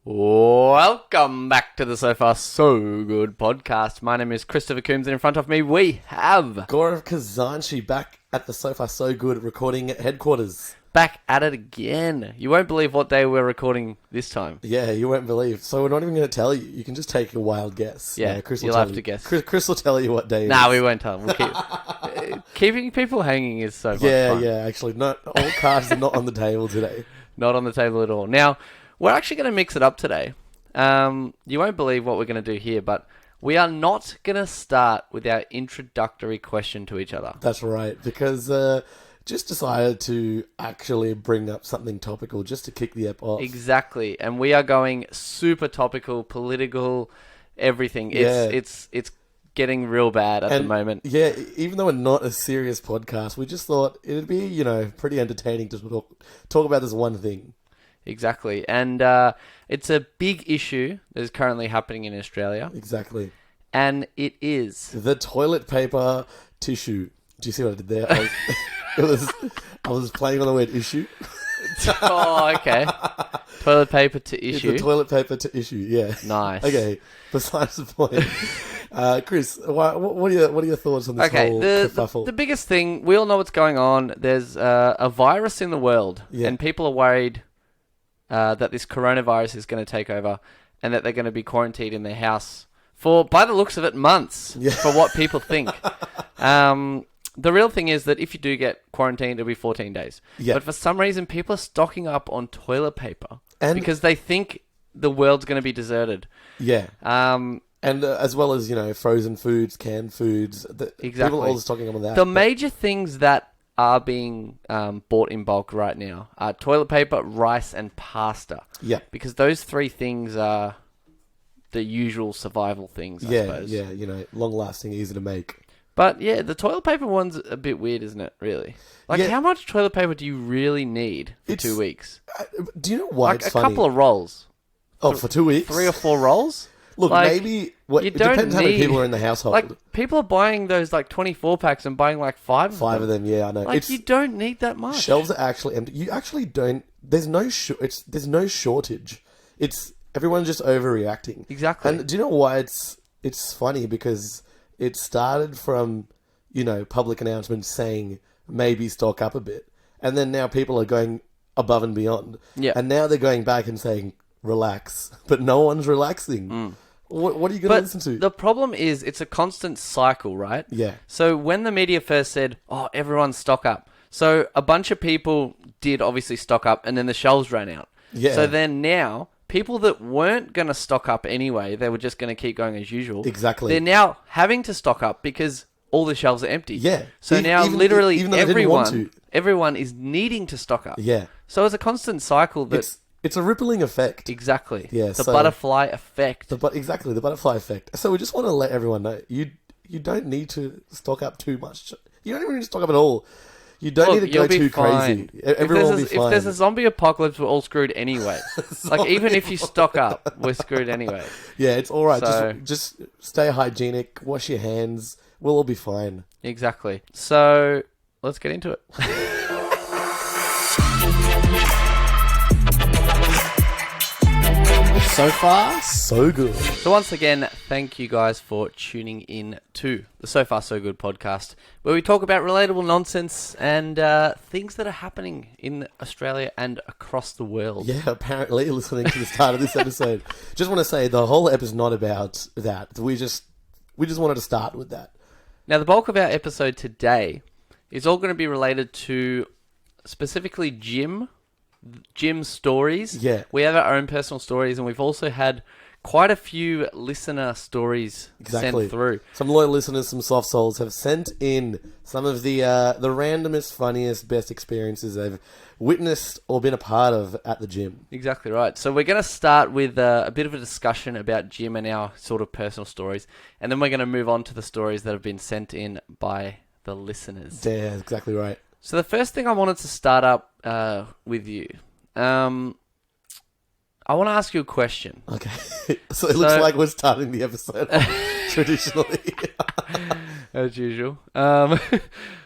Welcome back to the So Far So Good podcast. My name is Christopher Coombs, and in front of me we have Gaurav Khazanchi back at the So Far So Good recording headquarters. back at it again. You won't believe what day we're recording this time. Yeah, you won't believe. So we're not even going to tell you. You can just take a wild guess. Yeah, Chris will you'll tell have you. to guess. Chris will tell you what day it Nah, is. we won't tell them. We'll keep keeping people hanging is so much fun. Yeah, actually, not all cards are not on the table today. Not on the table at all. Now, we're actually going to mix it up today. You won't believe what we're going to do here, but we are not going to start with our introductory question to each other. That's right, because just decided to actually bring up something topical just to kick the ep off. Exactly, and we are going super topical, political, everything. It's getting real bad at the moment. Yeah, even though we're not a serious podcast, we just thought it'd be, pretty entertaining to talk about this one thing. Exactly, and it's a big issue that is currently happening in Australia. Exactly. And it is the toilet paper tissue. Do you see what I did there? I was playing on the word issue. Oh, okay. Toilet paper to issue. The toilet paper to issue, yeah. Nice. Okay, besides the point. Chris, what are your thoughts on this whole kerfuffle? The biggest thing, we all know what's going on. There's a virus in the world, and people are worried that this coronavirus is going to take over and that they're going to be quarantined in their house for, by the looks of it, months for what people think. The real thing is that if you do get quarantined, it'll be 14 days. Yeah. But for some reason, people are stocking up on toilet paper because they think the world's going to be deserted. Yeah. And as well as, frozen foods, canned foods. Exactly. People are all stocking up on that. The major things that are being bought in bulk right now are toilet paper, rice, and pasta. Yeah. Because those three things are the usual survival things, I suppose. Yeah, long-lasting, easy to make. But yeah, the toilet paper one's a bit weird, isn't it, really? How much toilet paper do you really need for 2 weeks? Do you know why it's funny? A couple of rolls. Oh, for 2 weeks? 3 or 4 rolls? Look, maybe... it depends how many people are in the household. People are buying those 24 packs and buying 5 of them. 5 of them, yeah, I know. You don't need that much. Shelves are actually empty. You actually don't... There's no shortage. It's... Everyone's just overreacting. Exactly. And do you know why it's funny? Because it started from, public announcements saying maybe stock up a bit. And then now people are going above and beyond. Yeah. And now they're going back and saying, relax. But no one's relaxing. What are you going to listen to? The problem is it's a constant cycle, right? Yeah. So when the media first said, everyone stock up. So a bunch of people did obviously stock up and then the shelves ran out. Yeah. So then now... people that weren't going to stock up anyway, they were just going to keep going as usual. Exactly. They're now having to stock up because all the shelves are empty. Yeah. So now literally everyone is needing to stock up. Yeah. So it's a constant cycle that... It's a rippling effect. Exactly. Yeah. The butterfly effect. Exactly, the butterfly effect. So we just want to let everyone know, you don't need to stock up too much. You don't even need to stock up at all. You don't need to go too crazy. Everyone will be fine. If there's a zombie apocalypse, we're all screwed anyway. Even if you stock up, we're screwed anyway. Yeah, it's all right. So, just stay hygienic, wash your hands. We'll all be fine. Exactly. So let's get into it. So far, so good. So once again, thank you guys for tuning in to the So Far So Good podcast, where we talk about relatable nonsense and things that are happening in Australia and across the world. Yeah, apparently, listening to the start of this episode. Just want to say, the whole ep is not about that. We just wanted to start with that. Now, the bulk of our episode today is all going to be related to specifically gym stories. Yeah. We have our own personal stories, and we've also had quite a few listener stories sent through. Some loyal listeners, some soft souls have sent in some of the randomest, funniest, best experiences they've witnessed or been a part of at the gym. Exactly right. So we're going to start with a bit of a discussion about gym and our sort of personal stories, and then we're going to move on to the stories that have been sent in by the listeners. Yeah, exactly right. So the first thing I wanted to start up with you, I want to ask you a question. Okay. So it looks like we're starting the episode traditionally. As usual.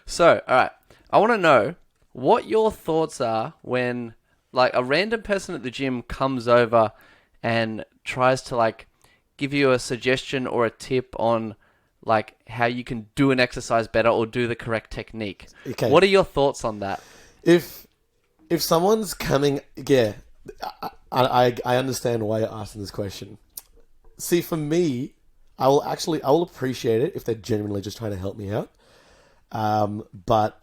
So, all right. I want to know what your thoughts are when, a random person at the gym comes over and tries to like give you a suggestion or a tip on like how you can do an exercise better or do the correct technique. Okay. What are your thoughts on that? If someone's coming, yeah, I understand why you're asking this question. See, for me, I will appreciate it if they're genuinely just trying to help me out. But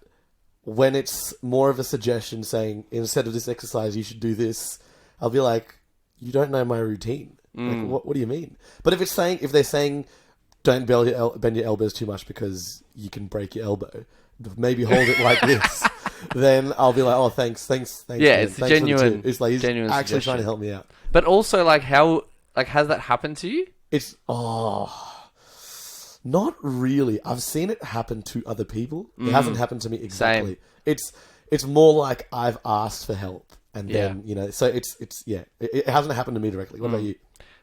when it's more of a suggestion saying, instead of this exercise, you should do this, I'll be like, you don't know my routine. Like, what do you mean? But if they're saying, don't bend your elbows too much because you can break your elbow, maybe hold it like this, then I'll be like, oh, thanks. Yeah, it's genuine. It's like, he's genuine actually suggestion. trying to help me out. But also, like, has that happened to you? Not really. I've seen it happen to other people. It hasn't happened to me exactly. Same. It's more like I've asked for help, and then so it hasn't happened to me directly. What about you?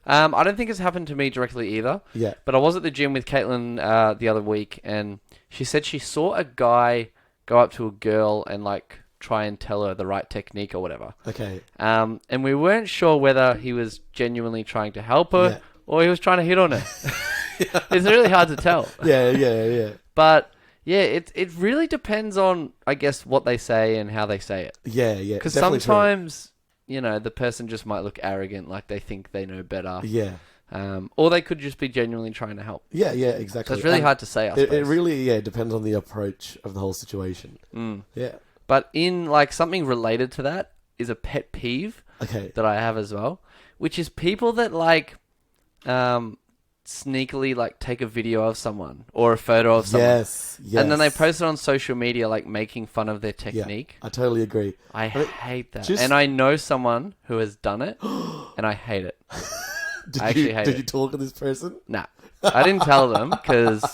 I don't think it's happened to me directly either. Yeah. But I was at the gym with Caitlin the other week, and she said she saw a guy go up to a girl and like try and tell her the right technique or whatever. Okay. And we weren't sure whether he was genuinely trying to help her or he was trying to hit on her. It's really hard to tell. Yeah. But yeah, it really depends on, I guess, what they say and how they say it. Yeah. Because sometimes, the person just might look arrogant, like they think they know better. Yeah. Or they could just be genuinely trying to help. Yeah, exactly. So it's really hard to say, I suppose. It really, depends on the approach of the whole situation. Yeah. But in, like, something related to that is a pet peeve that I have as well, which is people that, like, sneakily, like, take a video of someone or a photo of someone. Yes. And then they post it on social media, like, making fun of their technique. Yeah, I totally agree. I hate that. And I know someone who has done it, and I hate it. Did you talk to this person? Nah. I didn't tell them because,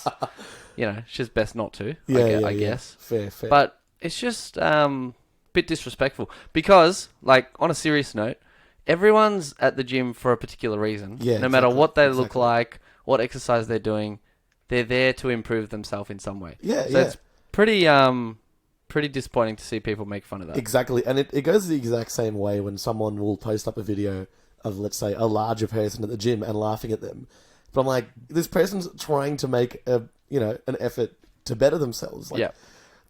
it's just best not to, I guess. Fair. But it's just a bit disrespectful because, like, on a serious note, everyone's at the gym for a particular reason. Yeah, no matter what they look like, what exercise they're doing, they're there to improve themselves in some way. Yeah, so it's pretty disappointing to see people make fun of that. Exactly. And it goes the exact same way when someone will post up a video of, let's say, a larger person at the gym and laughing at them. But I'm like, this person's trying to make an effort to better themselves. Like,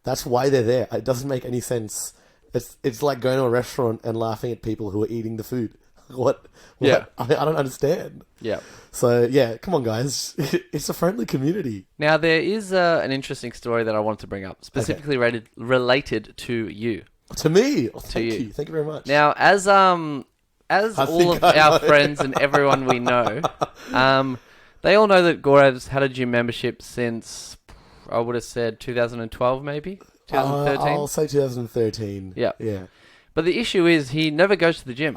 that's why they're there. It doesn't make any sense. It's like going to a restaurant and laughing at people who are eating the food. What? Yeah. I don't understand. Yeah. So, come on, guys. It's a friendly community. Now, there is an interesting story that I wanted to bring up, specifically related to you. To me? Oh, thank you. Thank you very much. Now, as all of our friends and everyone we know, they all know that Gaurav's had a gym membership since, I would have said 2012 maybe? 2013? I'll say 2013. Yeah. Yeah. But the issue is he never goes to the gym.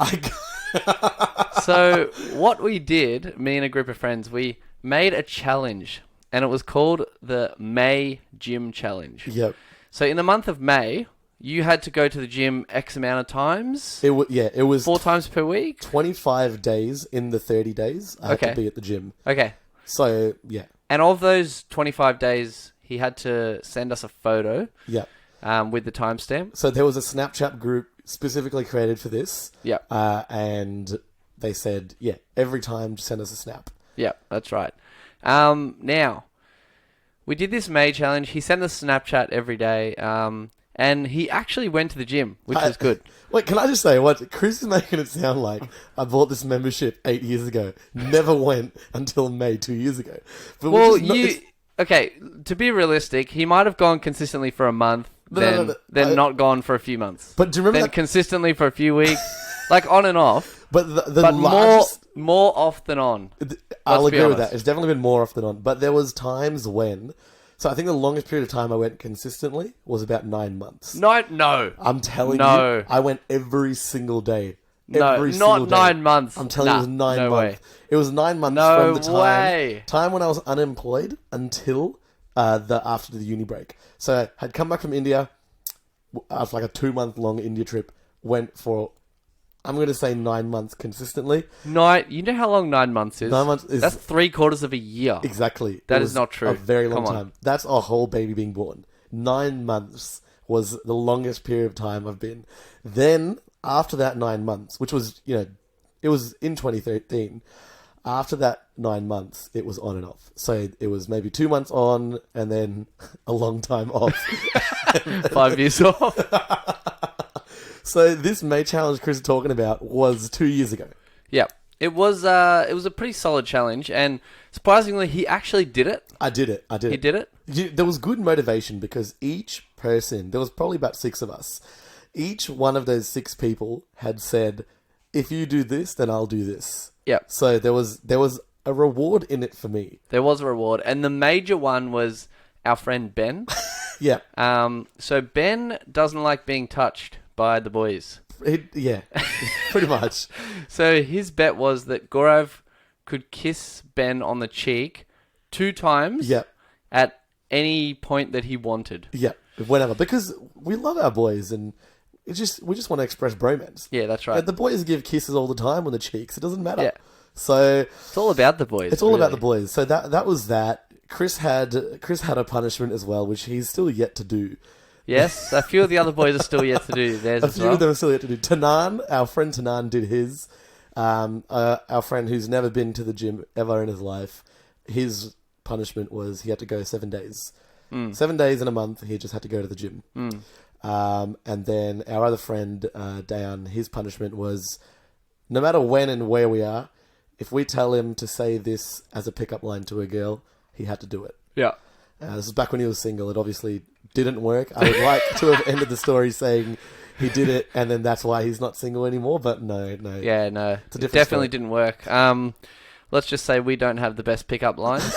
So what we did, me and a group of friends, we made a challenge, and it was called the May Gym Challenge. Yep. So in the month of May, you had to go to the gym X amount of times. It was 4 times per week. 25 days in the 30 days. I had to be at the gym. Okay. So yeah. And of those 25 days, he had to send us a photo. Yeah. With the timestamp. So there was a Snapchat group specifically created for this. Yeah. And they said, every time just send us a snap. Yeah, that's right. Now, we did this May challenge. He sent us Snapchat every day. And he actually went to the gym, which was good. Wait, can I just say, what Chris is making it sound like I bought this membership 8 years ago, never went until May 2 years ago. But okay, to be realistic, he might have gone consistently for a month, then not gone for a few months. But do you remember then consistently for a few weeks, like on and off. But largest... more off than on. I'll agree with that. It's definitely been more off than on. But there was times when... So I think the longest period of time I went consistently was about 9 months. No. I'm telling you, I went every single day. Not 9 months. I'm telling you, it was 9 months. Way. It was 9 months from the time when I was unemployed until after the uni break. So I had come back from India after like a 2-month-long India trip. Went for, I'm going to say 9 months consistently. You know how long 9 months is? 9 months is... That's 3/4 of a year. Exactly. That is not true. A very long time. That's a whole baby being born. 9 months was the longest period of time I've been. Then, after that 9 months, which was, It was in 2013. After that 9 months, it was on and off. So it was maybe 2 months on and then a long time off. 5 years off. So this May challenge Chris is talking about was 2 years ago. Yeah. It was a pretty solid challenge, and surprisingly, he actually did it. I did it. He did it? There was good motivation because each person, there was probably about 6 of us, each one of those 6 people had said, if you do this, then I'll do this. Yeah. So there was a reward in it for me. There was a reward, and the major one was our friend Ben. Yeah. So Ben doesn't like being touched by the boys. Yeah, pretty much. So his bet was that Gaurav could kiss Ben on the cheek 2 times. Yep. At any point that he wanted. Yeah, whenever, because we love our boys and we just want to express bromance. Yeah, that's right. The boys give kisses all the time on the cheeks. It doesn't matter. Yeah. So it's all about the boys. It's all about the boys. So that was that. Chris had a punishment as well, which he's still yet to do. Yes, a few of the other boys are still yet to do theirs as well. A few of them are still yet to do. Tanan, our friend Tanan, did his. Our friend who's never been to the gym ever in his life, his punishment was he had to go 7 days. 7 days in a month, he just had to go to the gym. And then our other friend, Dayan, his punishment was no matter when and where we are, if we tell him to say this as a pickup line to a girl, he had to do it. Yeah. This is back when he was single. It obviously didn't work. I would like to have ended the story saying he did it, and then that's why he's not single anymore. But no. Yeah, no. It's a different definitely story. Didn't work. Let's just say we don't have the best pickup lines.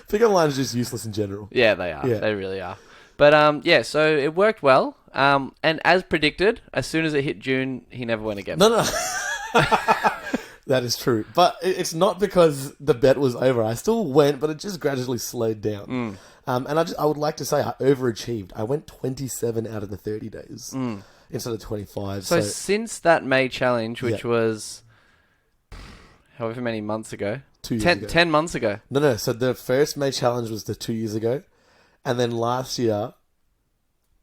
Pickup lines are just useless in general. Yeah, they are. Yeah. They really are. But yeah, so it worked well. And as predicted, as soon as it hit June, he never went again. No. That is true. But it's not because the bet was over. I still went, but it just gradually slowed down. And I would like to say I overachieved. I went 27 out of the 30 days instead of 25. So since that May challenge, which was however many months ago? 2 years ago. 10 months ago. No. So the first May challenge was 2 years ago. And then last year,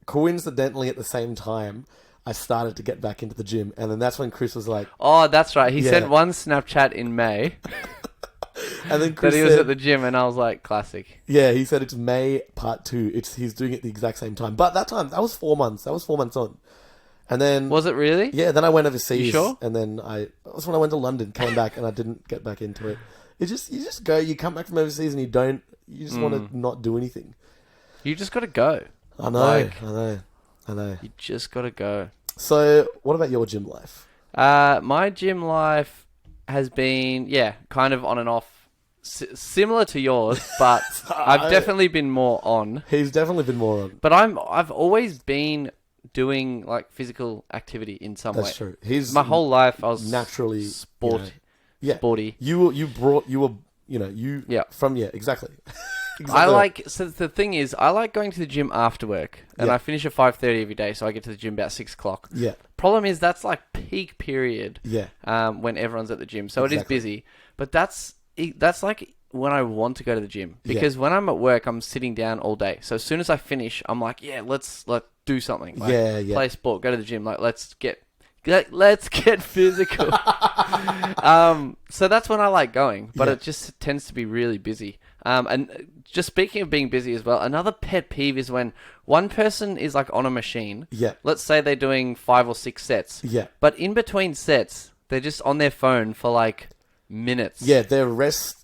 coincidentally at the same time, I started to get back into the gym. And then that's when Chris was like... Oh, that's right. He sent one Snapchat in May. And then Chris that he was at the gym, and I was like, classic. Yeah, he said it's May part 2. He's doing it the exact same time. But that time, that was 4 months. That was 4 months on. And then... Was it really? Yeah, then I went overseas. You sure? And then that was when I went to London, came back, and I didn't get back into it. You just go, you come back from overseas and you just want to not do anything. You just got to go. I know. You just got to go. So, what about your gym life? My gym life has been, kind of on and off, similar to yours, but I've definitely been more on. He's definitely been more on. But I've always been doing like physical activity in some way. That's true. My whole life I was naturally sporty. Exactly. Exactly. So the thing is, I like going to the gym after work, and I finish at 5:30 every day, so I get to the gym about 6 o'clock. Yeah. Problem is, that's like peak period. Yeah. When everyone's at the gym, so it is busy. But that's like when I want to go to the gym, because when I'm at work, I'm sitting down all day. So as soon as I finish, I'm like, let's do something. Like, play sport, go to the gym. Like, let's get physical. So that's when I like going, but it just tends to be really busy. And just speaking of being busy as well, another pet peeve is when one person is like on a machine. Yeah. Let's say they're doing 5 or 6 sets. Yeah. But in between sets, they're just on their phone for like minutes. Yeah, their rests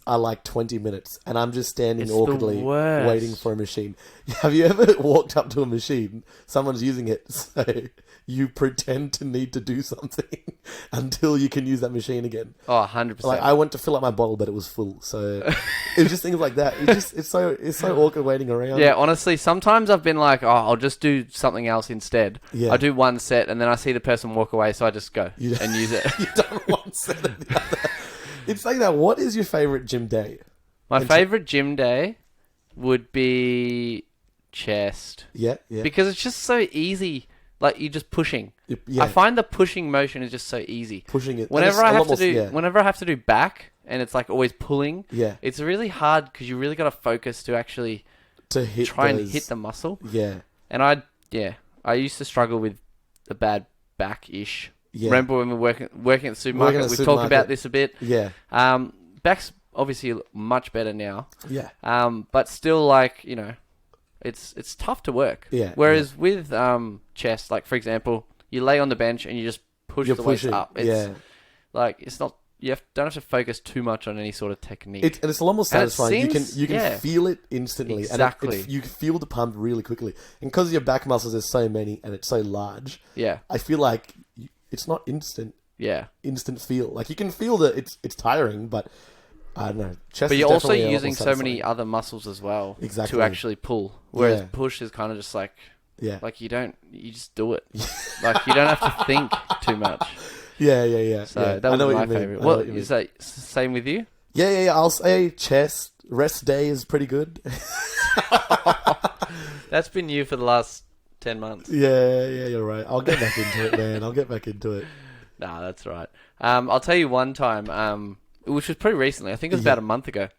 are like 20 minutes, and I'm just standing awkwardly waiting for a machine. Have you ever walked up to a machine, someone's using it, so you pretend to need to do something until you can use that machine again? Oh, 100%. Like, I went to fill up my bottle, but it was full, so it was just things like that. It's so awkward waiting around. Yeah, honestly, sometimes I've been like, I'll just do something else instead. Yeah. I do one set, and then I see the person walk away, so I just go and use it. You've done one set of the other. It's like that. What is your favourite gym day? My favourite gym day would be chest. Yeah. Because it's just so easy. Like, you're just pushing. Yeah. I find the pushing motion is just so easy. Pushing it. Whenever I have to do back, and it's like always pulling. Yeah. It's really hard because you really got to focus to actually try and hit the muscle. Yeah. And I used to struggle with a bad back-ish Remember when we were working at the supermarket? We've talked about this a bit. Yeah. Back's obviously much better now. Yeah. But still, like, you know, it's tough to work. Yeah. Whereas with chest, like, for example, you lay on the bench and you just push the weights up. It's like, it's not, don't have to focus too much on any sort of technique. And it's a lot more satisfying. You can feel it instantly. Exactly. And you feel the pump really quickly. And because your back muscles, there's so many and it's so large. Yeah. I feel like it's not instant. Yeah. Instant feel. Like, you can feel that it's tiring, but I don't know. Chest but you're also using so many other muscles as well to actually pull. Whereas push is kind of just like, like you just do it. Like, you don't have to think too much. Yeah. So that was my favourite. What is that? Same with you? Yeah. I'll say chest. Rest day is pretty good. That's been you for the last 10 months. Yeah, you're right. I'll get back into it, man. I'll get back into it. Nah, that's right. I'll tell you one time, which was pretty recently. I think it was about a month ago.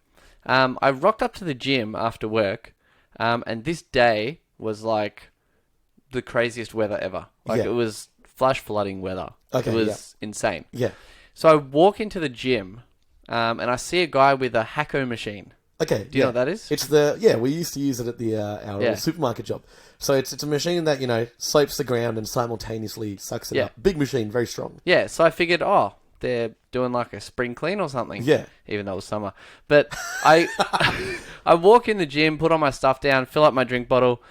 I rocked up to the gym after work, and this day was like the craziest weather ever. Like, it was flash flooding weather. Okay, it was insane. Yeah. So I walk into the gym, and I see a guy with a Hacko machine. Okay. Do you know what that is? It's we used to use it at the our supermarket job. So it's a machine that, you know, slopes the ground and simultaneously sucks it up. Big machine, very strong. Yeah. So I figured, they're doing like a spring clean or something. Yeah. Even though it was summer. But I walk in the gym, put all my stuff down, fill up my drink bottle,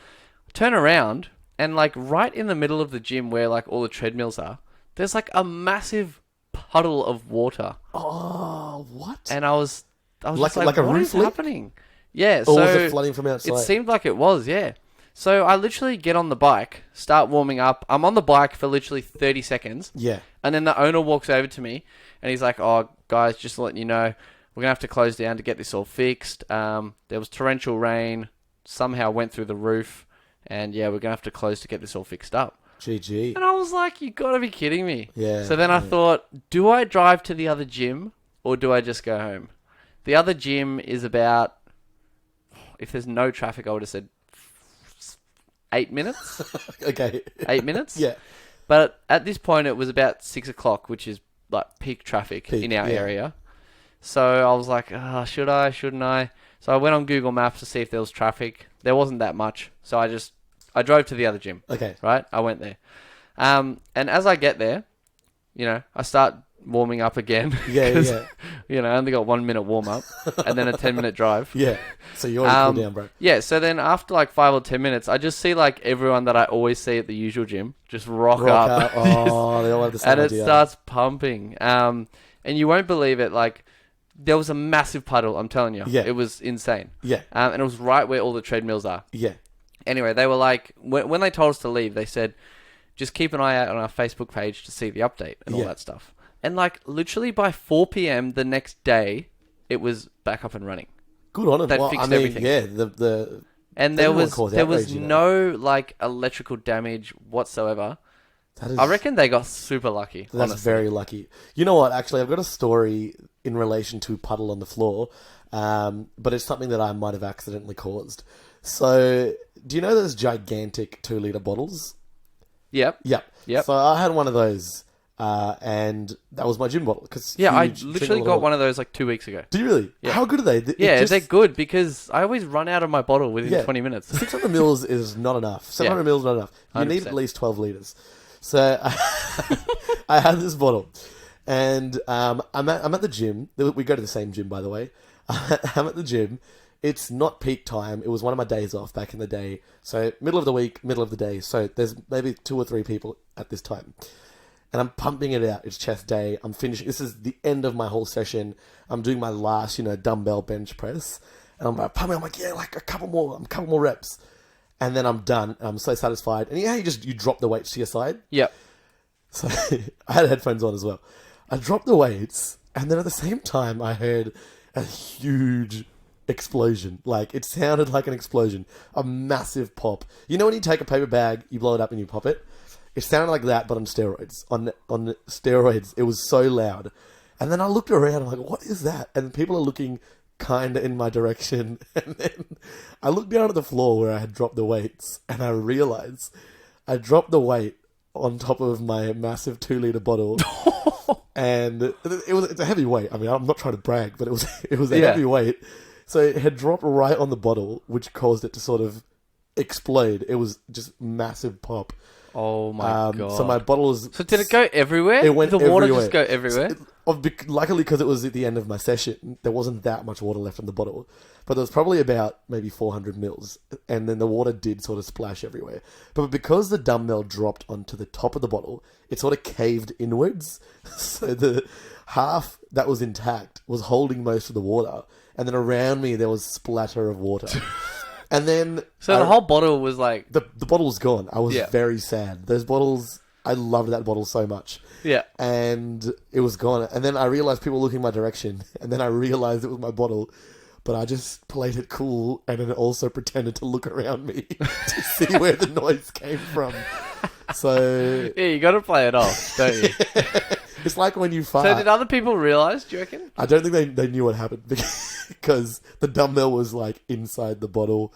turn around, and like right in the middle of the gym where like all the treadmills are, there's like a massive puddle of water. Oh, what? And I was like just like a what roof is leak? happening? Yeah. Or so was it flooding from outside? It seemed like it was, yeah. So I literally get on the bike, start warming up. I'm on the bike for literally 30 seconds. Yeah. And then the owner walks over to me and he's like, "Oh, guys, just letting you know, we're going to have to close down to get this all fixed. There was torrential rain, somehow went through the roof, and we're going to have to close to get this all fixed up." GG. And I was like, you got to be kidding me. Yeah. So then I thought, do I drive to the other gym or do I just go home? The other gym is about, if there's no traffic, I would have said 8 minutes. Okay. 8 minutes? Yeah. But at this point, it was about 6 o'clock, which is like peak traffic in our area. So I was like, should I? Shouldn't I? So I went on Google Maps to see if there was traffic. There wasn't that much. So I drove to the other gym. Okay. Right? I went there. And as I get there, you know, I start warming up again. Yeah. You know, I only got 1 minute warm up and then a 10-minute drive. Yeah. So you already cool down, bro. Yeah. So then after like 5 or 10 minutes, I just see like everyone that I always see at the usual gym just rock up. Oh, they all have the same and idea. It starts pumping. And you won't believe it. Like, there was a massive puddle, I'm telling you. Yeah. It was insane. Yeah. And it was right where all the treadmills are. Yeah. Anyway, they were like, when they told us to leave, they said, just keep an eye out on our Facebook page to see the update and all that stuff. And like, literally by 4 p.m. the next day, it was back up and running. Good on them. They fixed everything. Yeah, and there was no like electrical damage whatsoever. I reckon they got super lucky. That's honestly very lucky. You know what? Actually, I've got a story in relation to puddle on the floor, but it's something that I might have accidentally caused. So, do you know those gigantic 2-liter bottles? Yep. So I had one of those, and that was my gym bottle. I literally got one of those like 2 weeks ago. Do you really? Yeah. How good are they? They're good because I always run out of my bottle within 20 minutes. 600 mils is not enough. 700 mils is not enough. You 100%. need at least 12 liters. So I had this bottle, and I'm at the gym. We go to the same gym, by the way. I'm at the gym. It's not peak time. It was one of my days off back in the day. So middle of the week, middle of the day. So there's maybe 2 or 3 people at this time. And I'm pumping it out. It's chest day. I'm finishing. This is the end of my whole session. I'm doing my last, dumbbell bench press. And I'm like, pumping. I'm like, like a couple more reps. And then I'm done. I'm so satisfied. And you drop the weights to your side. Yep. So I had headphones on as well. I dropped the weights. And then at the same time, I heard a huge explosion. Like, it sounded like an explosion. A massive pop. You know when you take a paper bag, you blow it up and you pop it? It sounded like that, but on steroids. On steroids. It was so loud. And then I looked around, I'm like, what is that? And people are looking kind of in my direction. And then I looked down at the floor where I had dropped the weights, and I realized I dropped the weight on top of my massive 2-liter bottle. And it's a heavy weight. I mean, I'm not trying to brag, but it was a heavy weight. So it had dropped right on the bottle, which caused it to sort of explode. It was just massive pop. Oh my God. So my bottle was... So did it go everywhere? It went everywhere. The water just go everywhere? Luckily, because it was at the end of my session, there wasn't that much water left in the bottle. But there was probably about maybe 400 mils. And then the water did sort of splash everywhere. But because the dumbbell dropped onto the top of the bottle, it sort of caved inwards. So the half that was intact was holding most of the water. And then around me, there was splatter of water. And then... So the whole bottle was like... The bottle was gone. I was very sad. Those bottles... I loved that bottle so much. Yeah. And it was gone. And then I realized people were looking my direction. And then I realized it was my bottle. But I just played it cool. And then also pretended to look around me to see where the noise came from. So... Yeah, you got to play it off, don't you? It's like when you fart. So did other people realise, do you reckon? I don't think they knew what happened because the dumbbell was like inside the bottle.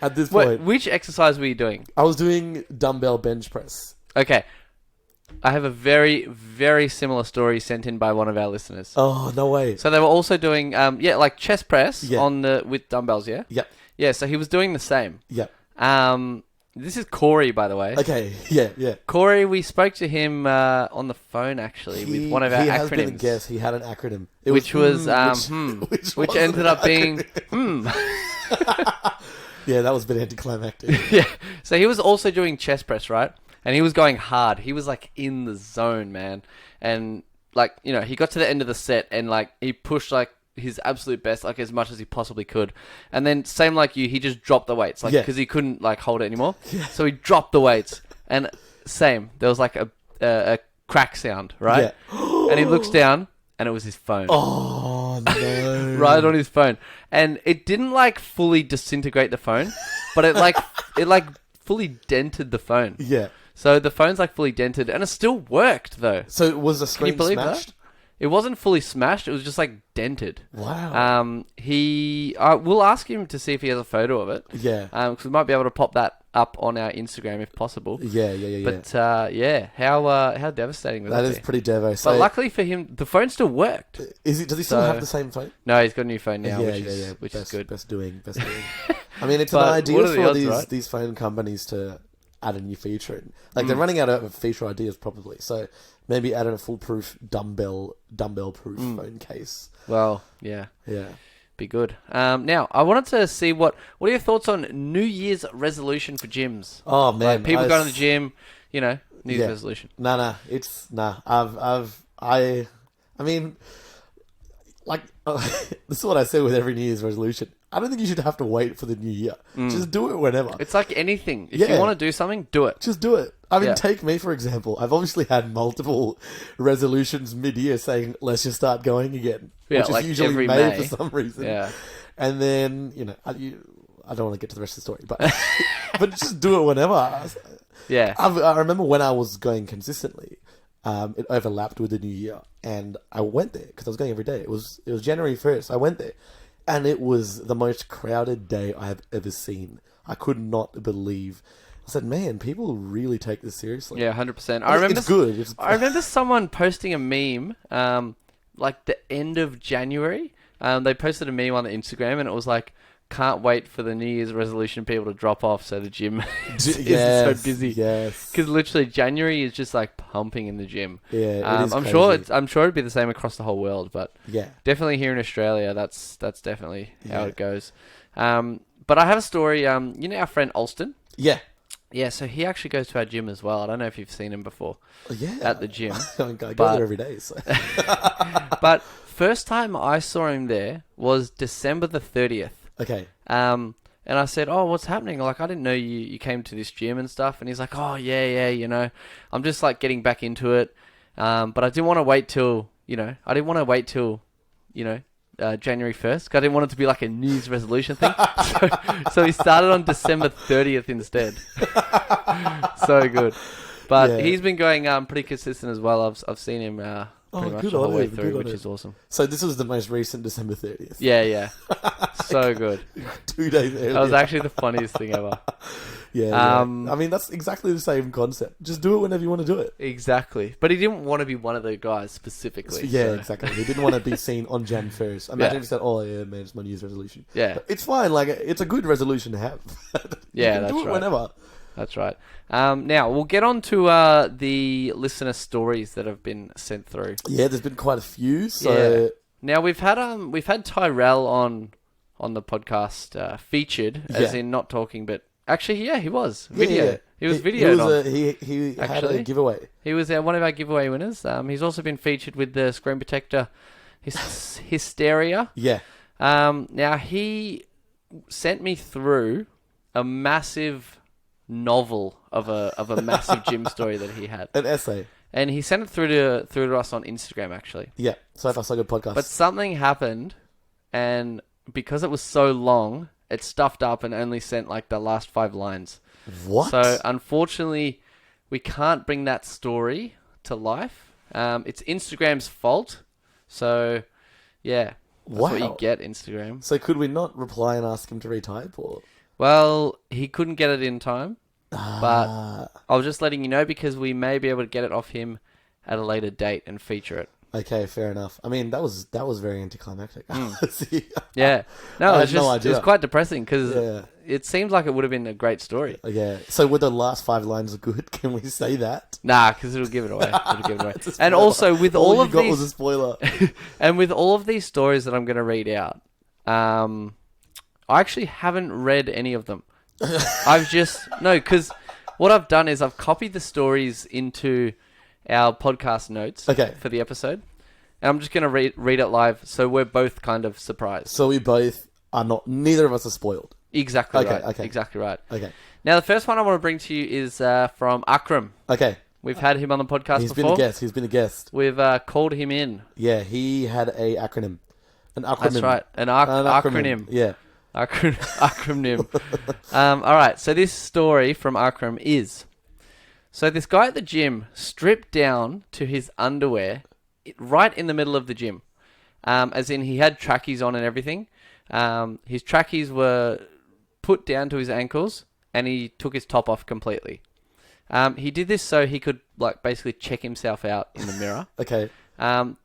At this point... which exercise were you doing? I was doing dumbbell bench press. Okay. I have a very, very similar story sent in by one of our listeners. Oh, no way. So they were also doing, like chest press with dumbbells, yeah? Yep. Yeah, so he was doing the same. Yep. This is Corey, by the way. Okay, yeah. Corey, we spoke to him on the phone, actually, with one of our acronyms. He has been a guest. He had an acronym. Which ended up being Yeah, that was a bit anticlimactic. Yeah. So he was also doing chest press, right? And he was going hard. He was, like, in the zone, man. And, like, you know, he got to the end of the set and, like, he pushed, like, his absolute best, like, as much as he possibly could. And then, same like you, he just dropped the weights, like, because he couldn't, like, hold it anymore. Yeah. So he dropped the weights. And same, there was, like, a crack sound, right? Yeah. And he looks down, and it was his phone. Oh, no. Right on his phone. And it didn't, like, fully disintegrate the phone, but it fully dented the phone. Yeah. So the phone's, like, fully dented, and it still worked, though. So was the screen smashed? That? It wasn't fully smashed. It was just, like, dented. Wow. We'll ask him to see if he has a photo of it. Yeah. Because we might be able to pop that up on our Instagram if possible. Yeah. But, how devastating was that? That is pretty devastating. But luckily for him, the phone still worked. Does he still have the same phone? No, he's got a new phone now, which is good. Best doing. I mean, it's an idea for these phone companies to add a new feature in. Like, they're running out of feature ideas probably. So maybe add in a foolproof dumbbell-proof phone case. Well, yeah. Yeah. Be good. Now, I wanted to see what are your thoughts on New Year's resolution for gyms? Oh, man. Like people going to the gym, you know, New Year's resolution. Nah. I mean, like, this is what I say with every New Year's resolution. I don't think you should have to wait for the new year. Just do it whenever. It's like anything. If you want to do something, do it. Just do it. I mean, take me, for example. I've obviously had multiple resolutions mid-year saying, let's just start going again. Which is usually May for some reason. Yeah. And then, you know, I don't want to get to the rest of the story, but but just do it whenever. Yeah. I remember when I was going consistently, it overlapped with the new year. And I went there because I was going every day. It was January 1st. I went there. And it was the most crowded day I have ever seen. I could not believe. I said, man, people really take this seriously. Yeah, 100%. It's good. I remember someone posting a meme, like the end of January. They posted a meme on the Instagram, and it was like, can't wait for the New Year's resolution people to drop off so the gym is so busy. Yes. Because literally January is just like pumping in the gym. Yeah, it is I'm crazy. sure it'd be the same across the whole world, but definitely here in Australia, that's definitely how it goes. But I have a story. You know our friend Alston? Yeah. Yeah, so he actually goes to our gym as well. I don't know if you've seen him before. Yeah. At the gym. I go there every day. So. But first time I saw him there was December the 30th. Okay. And I said, oh, what's happening? Like, I didn't know you came to this gym and stuff. And he's like, oh, yeah, you know, I'm just like getting back into it. But I didn't want to wait till, January 1st. Because I didn't want it to be like a New Year's resolution thing. So he started on December 30th instead. So good. But he's been going pretty consistent as well. I've seen him pretty much the whole way through, which is awesome. So this was the most recent December 30th. Yeah. So good. 2 days earlier. That was actually the funniest thing ever. Yeah. I mean, that's exactly the same concept. Just do it whenever you want to do it. Exactly. But he didn't want to be one of the guys specifically. Yeah, exactly. He didn't want to be seen on Jan 1st. Imagine if he said, "Oh yeah, man, it's my New Year's resolution." Yeah. But it's fine. Like, it's a good resolution to have. Yeah, that's do it right. whenever. That's right. Now we'll get on to the listener stories that have been sent through. Yeah, there's been quite a few. So now we've had Tyrell on the podcast featured, as in not talking, but actually, he was video. Yeah. He was videoed He had a giveaway. He was one of our giveaway winners. He's also been featured with the screen protector Hysteria. Yeah. Now he sent me through a massive novel of a massive gym story that he had. An essay. And he sent it through to us on Instagram, actually. Yeah, so far so good podcast. But something happened, and because it was so long, it stuffed up and only sent like the last 5 lines. What? So unfortunately, we can't bring that story to life. It's Instagram's fault. So yeah, that's what you get, Instagram. So could we not reply and ask him to retype, or? Well, he couldn't get it in time, but I was just letting you know because we may be able to get it off him at a later date and feature it. Okay, fair enough. I mean, that was very anticlimactic. Yeah. No, it was quite depressing because it seemed like it would have been a great story. Yeah. So were the last 5 lines good? Can we say that? Nah, because it'll give it away. And also with all of these, was a spoiler. And with all of these stories that I'm going to read out, I actually haven't read any of them. Because what I've done is I've copied the stories into our podcast notes for the episode. And I'm just going to read it live, so we're both kind of surprised. So we both are not, neither of us are spoiled. Exactly right. Okay. Exactly right. Okay. Now, the first one I want to bring to you is from Akram. Okay. We've had him on the podcast before. He's been a guest. We've called him in. Yeah, he had a acronym. An acronym. That's right. An acronym. Yeah. Acronym. All right. So this story from Akram is... So this guy at the gym stripped down to his underwear right in the middle of the gym. As in he had trackies on and everything. His trackies were put down to his ankles and he took his top off completely. He did this so he could basically check himself out in the mirror. Okay.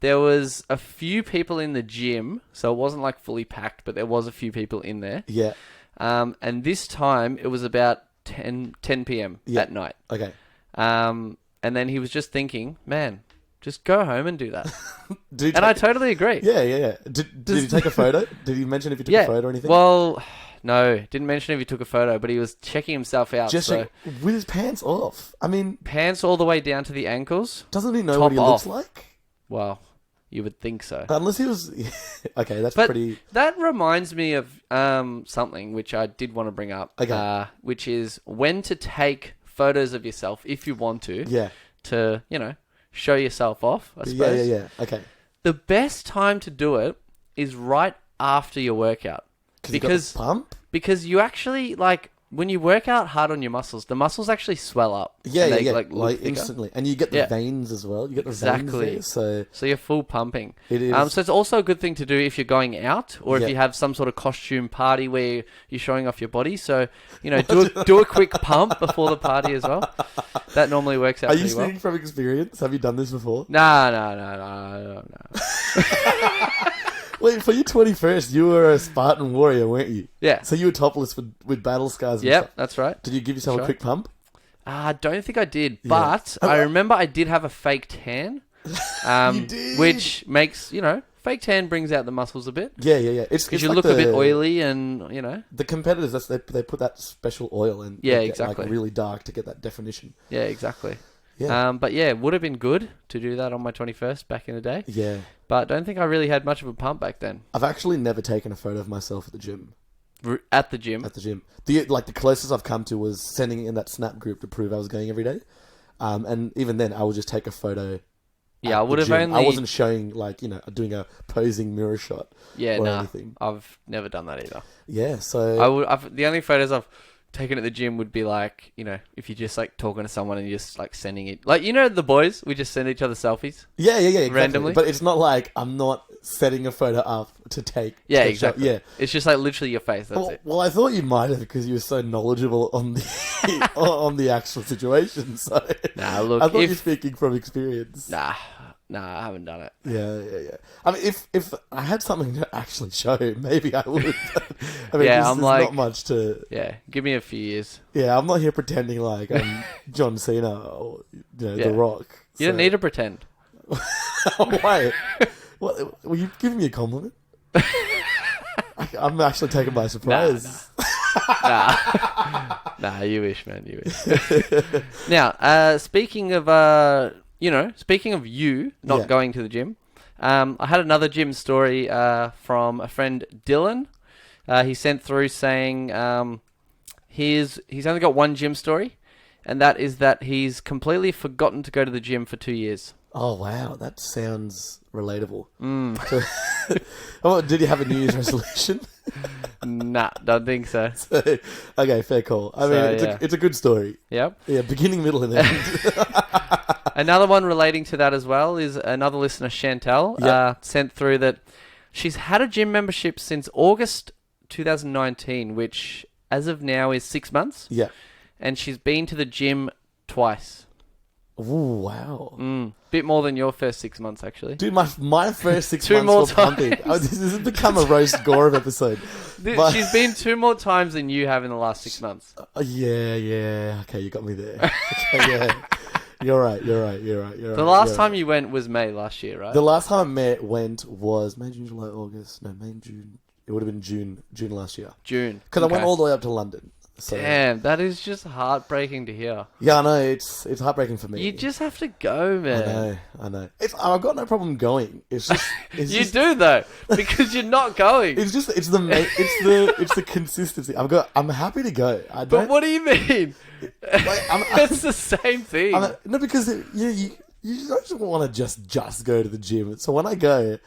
There was a few people in the gym, so it wasn't fully packed, but there was a few people in there. Yeah. And this time it was about 10 p.m. at night. Okay. And then he was just thinking, man, just go home and do that. I totally agree. Yeah. Did he take a photo? Did he mention if he took a photo or anything? Well, no, didn't mention if he took a photo, but he was checking himself out. With his pants off. I mean... Pants all the way down to the ankles. Doesn't he know what he looks like? Well, you would think so. Unless he was... Okay, that's pretty... That reminds me of something which I did want to bring up. Okay. Which is when to take photos of yourself, if you want to. Yeah. To, show yourself off, I suppose. Yeah. Okay. The best time to do it is right after your workout. Because you got the pump? Because you actually, when you work out hard on your muscles, the muscles actually swell up. Yeah. Instantly. And you get the veins as well. You get the veins there, so you're full pumping. It is. So it's also a good thing to do if you're going out or if you have some sort of costume party where you're showing off your body. So, do a quick pump before the party as well. That normally works out pretty well. Are you speaking from experience? Have you done this before? No. Wait, for your 21st, you were a Spartan warrior, weren't you? Yeah. So you were topless with battle scars and stuff. Yep, that's right. Did you give yourself a quick pump? I don't think I did, but I remember I did have a fake tan. You did? Which makes, fake tan brings out the muscles a bit. Yeah. It's because you look a bit oily and, The competitors, they put that special oil and exactly. Get, really dark to get that definition. Yeah, exactly. Yeah. But yeah, it would have been good to do that on my 21st back in the day. Yeah. But I don't think I really had much of a pump back then. I've actually never taken a photo of myself at the gym. At the gym? At the gym. The closest I've come to was sending in that Snap group to prove I was going every day. And even then, I would just take a photo. Yeah, I would have only... I wasn't showing, doing a posing mirror shot or anything. I've never done that either. Yeah, so... The only photos I've taking it to the gym would be like, if you're just like talking to someone and you're just like sending it, like, the boys, we just send each other selfies. Yeah, exactly. Randomly. But it's not like I'm not setting a photo up to take. Yeah, exactly. Yeah. It's just like literally your face. That's it. Well, I thought you might have because you were so knowledgeable on the on the actual situation. So Nah, look, I thought you're speaking from experience. Nah, I haven't done it. Yeah. I mean, if I had something to actually show, maybe I would. I mean, Yeah, there's I'm like- not much to. Yeah, give me a few years. Yeah, I'm not here pretending like I'm John Cena or Yeah. The Rock. You don't need to pretend. Why? What, were you giving me a compliment? I'm actually taken by surprise. Nah, you wish, man. You wish. Now, speaking of you not going to the gym, I had another gym story from a friend, Dylan. He sent through saying he's only got one gym story, and that is that he's completely forgotten to go to the gym for 2 years. Oh, wow. That sounds relatable. Did you have a New Year's resolution? Nah, don't think so. Okay, fair call. I mean, it's a good story. Yep. Yeah, beginning, middle, and end. Another one relating to that as well is another listener, Chantel, sent through that she's had a gym membership since August 2019, which as of now is 6 months. Yeah. And she's been to the gym twice. Ooh, wow. Bit more than your first 6 months, actually. Dude, my first 6 Two months more were pumping. This has become a roast Gaurav episode. She's been 2 more times than you have in the last 6 months. Yeah. Okay, you got me there. Okay, yeah. You're right. The last time you went was May last year, right? The last time I went was May, June, July, August. No, May, June. It would have been June last year. June. Because I went all the way up to London. So. Damn, that is just heartbreaking to hear. Yeah, I know. It's heartbreaking for me. You just have to go, man. I know. I've got no problem going. It's just. You do though, because you're not going. It's the consistency. I'm happy to go. But what do you mean? It's the same thing. No, because you don't just want to just go to the gym. So when I go,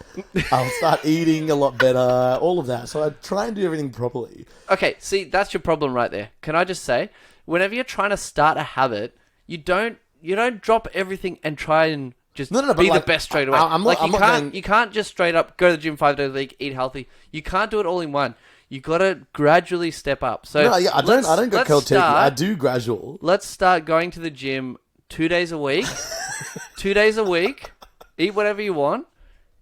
I'll start eating a lot better, all of that. So I try and do everything properly. Okay, see, that's your problem right there. Can I just say, whenever you're trying to start a habit, you don't drop everything and try and just be the best straight away. You can't just straight up go to the gym 5 days a week, eat healthy. You can't do it all in one. You got to gradually step up. So I don't go cold turkey. I do gradual. Let's start going to the gym 2 days a week. 2 days a week, eat whatever you want,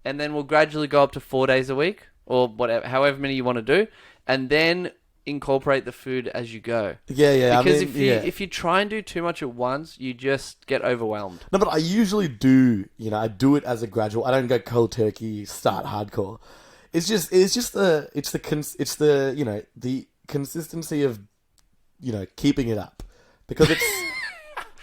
and then we'll gradually go up to 4 days a week, or whatever, however many you want to do, and then incorporate the food as you go. Yeah. Because if you try and do too much at once, you just get overwhelmed. No, but I usually do. I do it as a gradual. I don't go cold turkey, start hardcore. It's the consistency of keeping it up, because it's.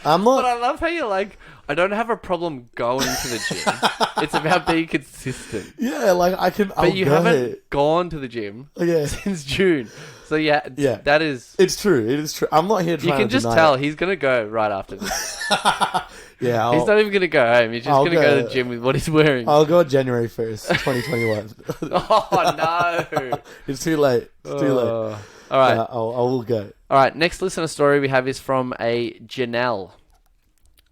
I'm not. But I love how you're like, I don't have a problem going to the gym. It's about being consistent. Yeah, like I can. But you haven't gone to the gym since June. So yeah, that is. It's true. It is true. I'm not here trying to. You can just tell he's gonna go right after this. Yeah, he's not even gonna go home. He's just gonna go to the gym with what he's wearing. I'll go January 1st, 2021. Oh no! It's too late. It's too late. All right, I will go. All right, next listener story we have is from a Janelle.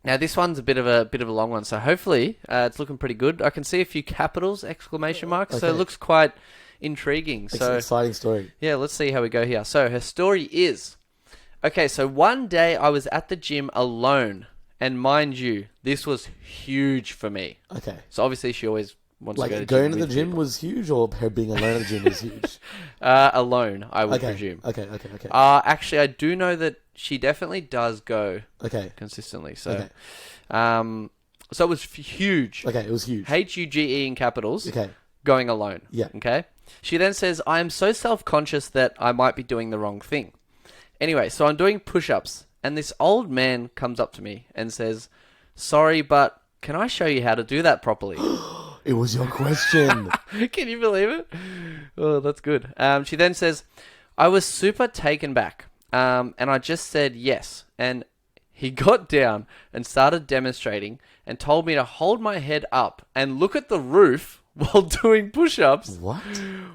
Now this one's a bit of a long one, so hopefully it's looking pretty good. I can see a few capitals, exclamation marks, so it looks quite intriguing. It's an exciting story. Yeah, let's see how we go here. So her story is, okay, so one day I was at the gym alone, and mind you, this was huge for me. Okay. So obviously she always wants to go to the gym. Going to the gym was huge, or her being alone at the gym was huge? Alone, I would presume. Okay. Actually, I do know that she definitely does go consistently. So, so it was huge. Okay, it was huge. HUGE in capitals. Okay. Going alone. Yeah. Okay. She then says, I am so self-conscious that I might be doing the wrong thing. Anyway, so I'm doing push-ups, and this old man comes up to me and says, sorry, but can I show you how to do that properly? It was your question. Can you believe it? Oh, that's good. She then says, I was super taken back, and I just said yes. And he got down and started demonstrating and told me to hold my head up and look at the roof while doing push-ups. What?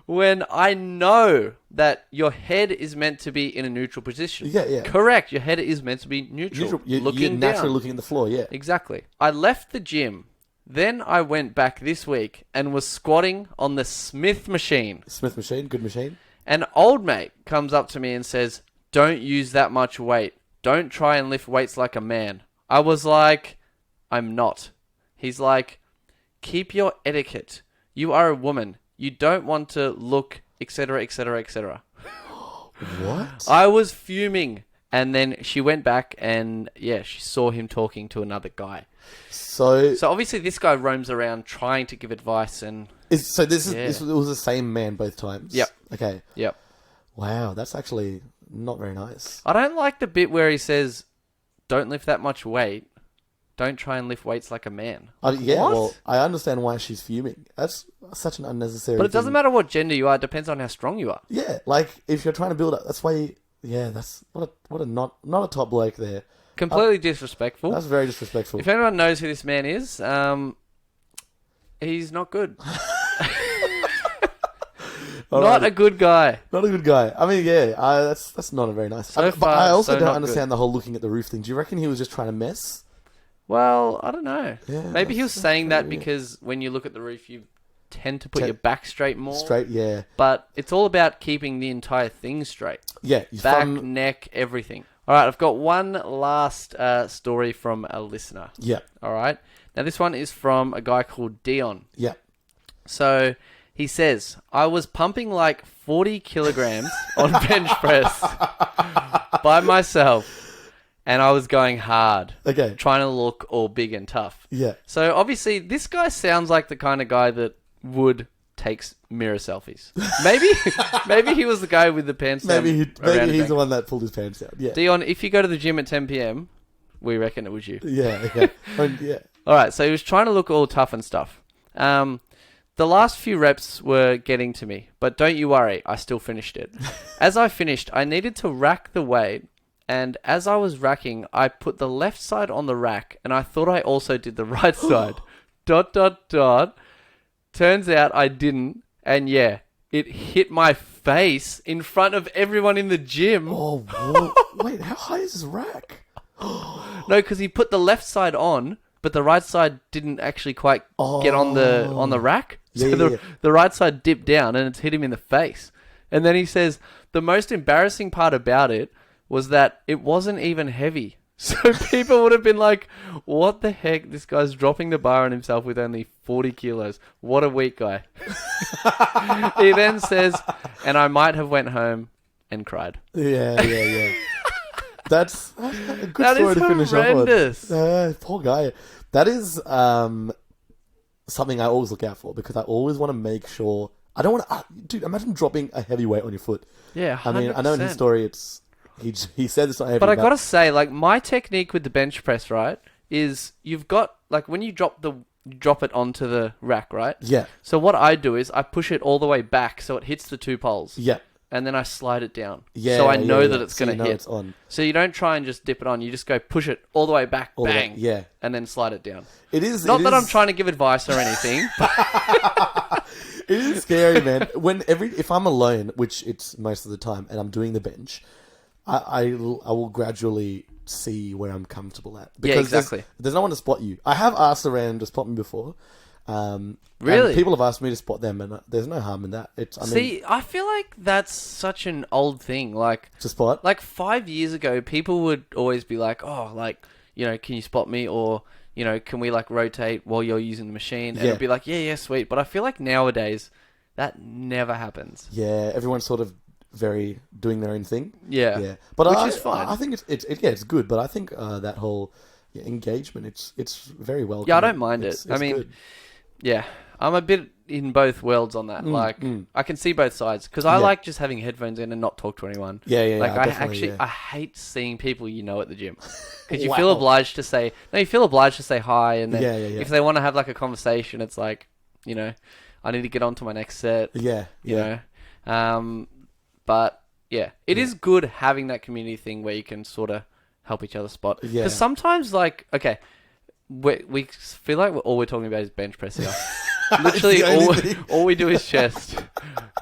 When I know that your head is meant to be in a neutral position. Yeah. Correct. Your head is meant to be neutral. You're naturally down. looking at the floor, yeah. Exactly. I left the gym. Then I went back this week and was squatting on the Smith machine. Smith machine, good machine. An old mate comes up to me and says, "Don't use that much weight. Don't try and lift weights like a man." I was like, "I'm not." He's like, "Keep your etiquette. You are a woman. You don't want to look, etc., etc., etc." What? I was fuming. And then she went back and, she saw him talking to another guy. So obviously this guy roams around trying to give advice and... This was the same man both times? Yep. Okay. Yep. Wow, that's actually not very nice. I don't like the bit where he says, "Don't lift that much weight. Don't try and lift weights like a man." Well, I understand why she's fuming. That's such an unnecessary But it doesn't matter what gender you are. It depends on how strong you are. Yeah, like, if you're trying to build up, that's why... that's... What a not a top bloke there. Completely disrespectful. That's very disrespectful. If anyone knows who this man is, he's not good. Not a good guy. Not a good guy. I mean, that's not a very nice... But I also don't understand the whole looking at the roof thing. Do you reckon he was just trying to mess? Well, I don't know. Yeah, maybe he was saying that because when you look at the roof, you tend to put your back straight more. Straight, yeah. But it's all about keeping the entire thing straight. Yeah. Back, neck, everything. All right, I've got one last story from a listener. Yeah. All right. Now, this one is from a guy called Dion. Yeah. So, he says, "I was pumping like 40 kilograms on bench press by myself. And I was going hard. Okay. Trying to look all big and tough." Yeah. So, obviously, this guy sounds like the kind of guy that would take mirror selfies. Maybe he was the guy with the pants down. Maybe he's the one that pulled his pants down. Yeah. Dion, if you go to the gym at 10 p.m, we reckon it was you. Yeah. Yeah. All right, so he was trying to look all tough and stuff. The last few reps were getting to me, but don't you worry, I still finished it. As I finished, I needed to rack the weight, and as I was racking, I put the left side on the rack, and I thought I also did the right side. ... Turns out I didn't, and it hit my face in front of everyone in the gym. Oh, wait, how high is this rack? No, because he put the left side on, but the right side didn't actually quite get on the rack. So the right side dipped down, and it's hit him in the face. And then he says, the most embarrassing part about it was that it wasn't even heavy. So people would have been like, what the heck? This guy's dropping the bar on himself with only 40 kilos. What a weak guy. He then says, and I might have went home and cried. Yeah. That's a good story to finish horrendous. off on. Poor guy. That is something I always look out for, because I always want to make sure... I don't want to... dude, imagine dropping a heavy weight on your foot. Yeah, 100%. I mean, I know in his story it's... He said it's not heavy. But I gotta say, like, my technique with the bench press, right, is you've got, like, when you drop it onto the rack, right? Yeah. So what I do is I push it all the way back so it hits the two poles. Yeah. And then I slide it down. Yeah. So I know that it's going to hit. It's on. So you don't try and just dip it on. You just go push it all the way back, bang. Yeah. And then slide it down. It is... Not that I'm trying to give advice or anything. It is scary, man. If I'm alone, which it's most of the time, and I'm doing the bench... I will gradually see where I'm comfortable at. Because exactly. There's no one to spot you. I have asked around to spot me before. Really? People have asked me to spot them, and there's no harm in that. I feel like that's such an old thing. Like, to spot? Like 5 years ago, people would always be like, oh, like, can you spot me? Or, can we, like, rotate while you're using the machine? And it'd be like, yeah, sweet. But I feel like nowadays, that never happens. Yeah, everyone's sort of very doing their own thing. Yeah. But which is fine. I think it's good. But I think that whole engagement, it's very welcome. Yeah, I don't mind it. I mean, good. Yeah, I'm a bit in both worlds on that. I can see both sides, because I like just having headphones in and not talk to anyone. Yeah. Like, I hate seeing people at the gym, because you feel obliged to say hi, and then if they want to have like a conversation, it's like, I need to get on to my next set. Yeah. But it is good having that community thing where you can sort of help each other spot. Yeah. Because sometimes, like, okay, we feel like all we're talking about is bench press here. Literally, all we do is chest.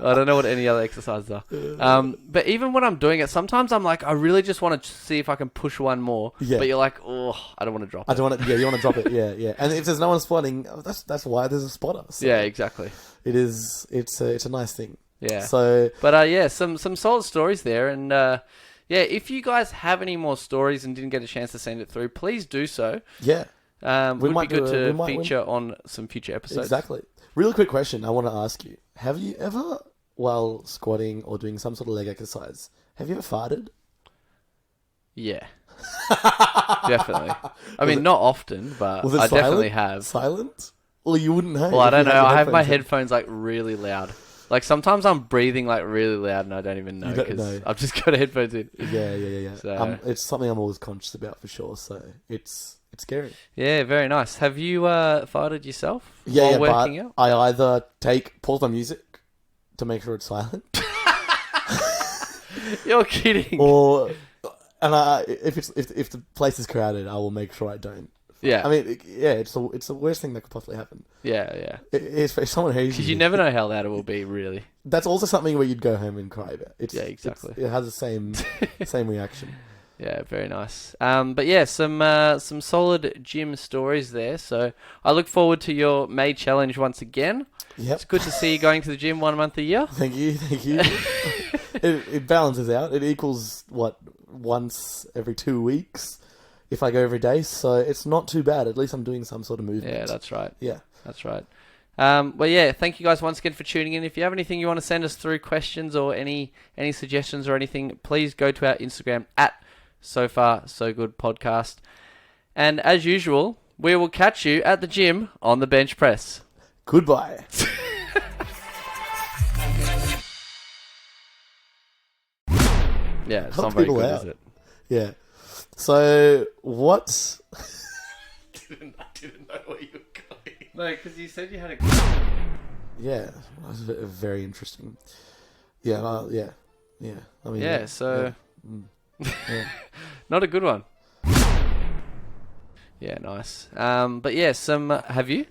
I don't know what any other exercises are. But even when I'm doing it, sometimes I'm like, I really just want to see if I can push one more. Yeah. But you're like, oh, I don't want to drop it. I don't want to. Yeah, you want to drop it. Yeah. And if there's no one spotting, that's why there's a spotter. So yeah, exactly. It's a nice thing. Yeah. So, but some solid stories there, and if you guys have any more stories and didn't get a chance to send it through, please do so. Yeah. Would be good to feature on some future episodes. Exactly. Really quick question I want to ask you. Have you ever, while squatting or doing some sort of leg exercise, have you ever farted? Yeah. Definitely. I mean, not often, but I definitely have. Silent? Well, you wouldn't have. Well, I don't know. I have my headphones like really loud. Like sometimes I'm breathing like really loud and I don't even know because I've just got headphones in. Yeah. So, it's something I'm always conscious about for sure. So it's scary. Yeah, very nice. Have you farted yourself while working out? I either pause my music to make sure it's silent. You're kidding. Or if the place is crowded, I will make sure I don't. Yeah. I mean, it's the worst thing that could possibly happen. Yeah. If someone hates you. Because you never know how loud it will be, really. That's also something where you'd go home and cry about. Yeah, exactly. It has the same reaction. Yeah, very nice. But yeah, some solid gym stories there. So I look forward to your May challenge once again. Yep. It's good to see you going to the gym 1 month a year. Thank you. It balances out. It equals, once every 2 weeks if I go every day. So it's not too bad. At least I'm doing some sort of movement. Yeah, that's right. Yeah. That's right. Well, yeah, thank you guys once again for tuning in. If you have anything you want to send us through, questions or any suggestions or anything, please go to our Instagram at So Far So Good Podcast. And as usual, we will catch you at the gym on the bench press. Goodbye. Yeah, it's not very good, is it? Yeah. So, what... I didn't know where you were going. No, because you said you had a... Yeah, that was very interesting. Yeah, yeah. I mean, yeah, so... Yeah. Yeah. Not a good one. Yeah, nice. But yeah, some... have you?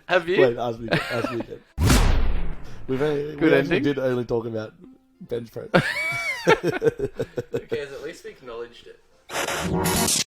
Have you? Wait, ask me again. We did only talk about bench press. Okay, at least we acknowledged it.